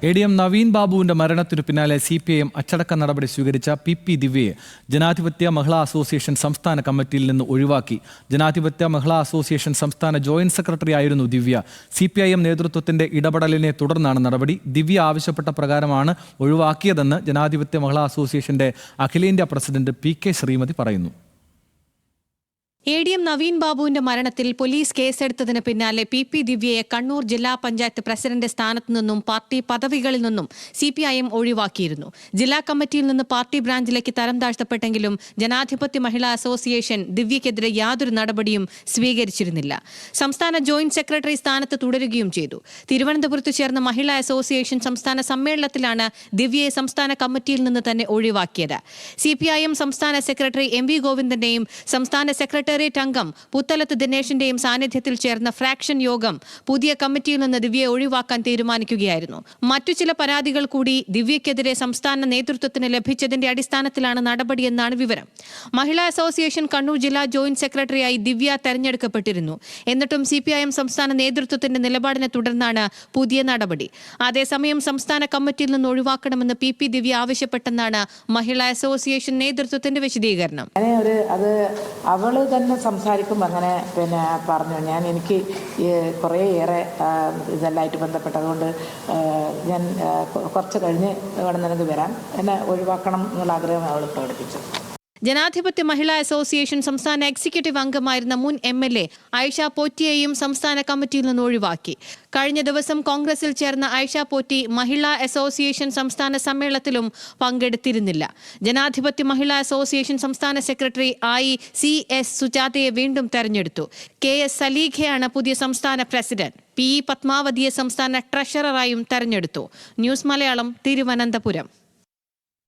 ADM Naveen ബാബുവിന്റെ മരണത്തിനു പിന്നാലെ CPIM അച്ചടക്ക നടപടി സ്വീകരിച്ച PP ദിവ്യയെ ജനാധിപത്യ മഹിളാ അസോസിയേഷൻ സംസ്ഥാന കമ്മിറ്റിയിൽ നിന്ന് ഒഴിവാക്കി. ജനാധിപത്യ മഹിളാ അസോസിയേഷൻ സംസ്ഥാന ജോയിന്റ് സെക്രട്ടറി ആയിരുന്നു ദിവ്യ. CPIM നേതൃത്വത്തിന്റെ ഇടപെടലിനെ തുടർന്നാണ് നടപടി. ദിവ്യ ആവശ്യപ്പെട്ട പ്രകാരമാണ് ഒഴിവാക്കിയതെന്ന് ജനാധിപത്യ മഹിളാ അസോസിയേഷന്റെ അഖിലേന്ത്യാ പ്രസിഡന്റ് PK ശ്രീമതി പറയുന്നു. ADM നവീൻ ബാബുവിന്റെ മരണത്തിൽ പോലീസ് കേസെടുത്തതിന് പിന്നാലെ PP ദിവ്യയെ കണ്ണൂർ ജില്ലാ പഞ്ചായത്ത് പ്രസിഡന്റ് സ്ഥാനത്തു നിന്നും പാർട്ടി പദവികളിൽ നിന്നും CPIM ഒഴിവാക്കിയിരുന്നു. ജില്ലാ കമ്മിറ്റിയിൽ നിന്ന് പാർട്ടി ബ്രാഞ്ചിലേക്ക് തരം താഴ്ത്തപ്പെട്ടെങ്കിലും ജനാധിപത്യ മഹിളാ അസോസിയേഷൻ ദിവ്യക്കെതിരെ യാതൊരു നടപടിയും സ്വീകരിച്ചിരുന്നില്ല. സംസ്ഥാന ജോയിന്റ് സെക്രട്ടറി സ്ഥാനത്ത് തുടരുകയും ചെയ്തു. തിരുവനന്തപുരത്ത് ചേർന്ന മഹിളാ അസോസിയേഷൻ സംസ്ഥാന സമ്മേളനത്തിലാണ് ദിവ്യയെ സംസ്ഥാന കമ്മിറ്റിയിൽ നിന്ന് തന്നെ ഒഴിവാക്കിയത്. CPIM സംസ്ഥാന സെക്രട്ടറി MV ഗോവിന്ദന്റെയും സംസ്ഥാന സെക്രട്ടേറിയറ്റ് അംഗം പുത്തലത്ത് ദിനേശിന്റെയും സാന്നിധ്യത്തിൽ ചേർന്ന ഫ്രാക്ഷൻ യോഗം പുതിയ കമ്മിറ്റിയിൽ നിന്ന് ദിവ്യയെ ഒഴിവാക്കാൻ തീരുമാനിക്കുകയായിരുന്നു. മറ്റു ചില പരാതികൾ കൂടി ദിവ്യക്കെതിരെ സംസ്ഥാന നേതൃത്വത്തിന് ലഭിച്ചതിന്റെ അടിസ്ഥാനത്തിലാണ് നടപടിയെന്നാണ് വിവരം. മഹിളാ അസോസിയേഷൻ കണ്ണൂർ ജില്ലാ ജോയിന്റ് സെക്രട്ടറിയായി ദിവ്യ തെരഞ്ഞെടുക്കപ്പെട്ടിരുന്നു. എന്നിട്ടും CPIM സംസ്ഥാന നേതൃത്വത്തിന്റെ നിലപാടിനെ തുടർന്നാണ് പുതിയ നടപടി. അതേസമയം സംസ്ഥാന കമ്മിറ്റിയിൽ നിന്ന് ഒഴിവാക്കണമെന്ന് PP ദിവ്യ ആവശ്യപ്പെട്ടെന്നാണ് മഹിളാ അസോസിയേഷൻ നേതൃത്വത്തിന്റെ വിശദീകരണം. അവള് തന്നെ സംസാരിക്കുമ്പോൾ അങ്ങനെ പറഞ്ഞു, എനിക്ക് കുറേയേറെ ഇതെല്ലാമായിട്ട് ബന്ധപ്പെട്ടതുകൊണ്ട് ഞാൻ കുറച്ച് കഴിഞ്ഞ് വേണം നിനക്ക് വരാൻ, എന്നെ ഒഴിവാക്കണം എന്നുള്ള ആഗ്രഹം അവൾ പ്രകടിപ്പിച്ചു. ജനാധിപത്യ മഹിളാ അസോസിയേഷൻ സംസ്ഥാന എക്സിക്യൂട്ടീവ് അംഗമായിരുന്ന മുൻ MLA ആയിഷ പോറ്റിയെയും സംസ്ഥാന കമ്മിറ്റിയിൽ നിന്ന് ഒഴിവാക്കി. കഴിഞ്ഞ ദിവസം കോൺഗ്രസിൽ ചേർന്ന ആയിഷ പോറ്റി മഹിളാ അസോസിയേഷൻ സംസ്ഥാന സമ്മേളനത്തിലും പങ്കെടുത്തിരുന്നില്ല. ജനാധിപത്യ മഹിളാ അസോസിയേഷൻ സംസ്ഥാന സെക്രട്ടറി ആയി CS സുജാതയെ വീണ്ടും തെരഞ്ഞെടുത്തു. KS സലീഖയാണ് പുതിയ സംസ്ഥാന പ്രസിഡന്റ്. PE പത്മാവതിയെ സംസ്ഥാന ട്രഷററായും തെരഞ്ഞെടുത്തു. ന്യൂസ് മലയാളം, തിരുവനന്തപുരം.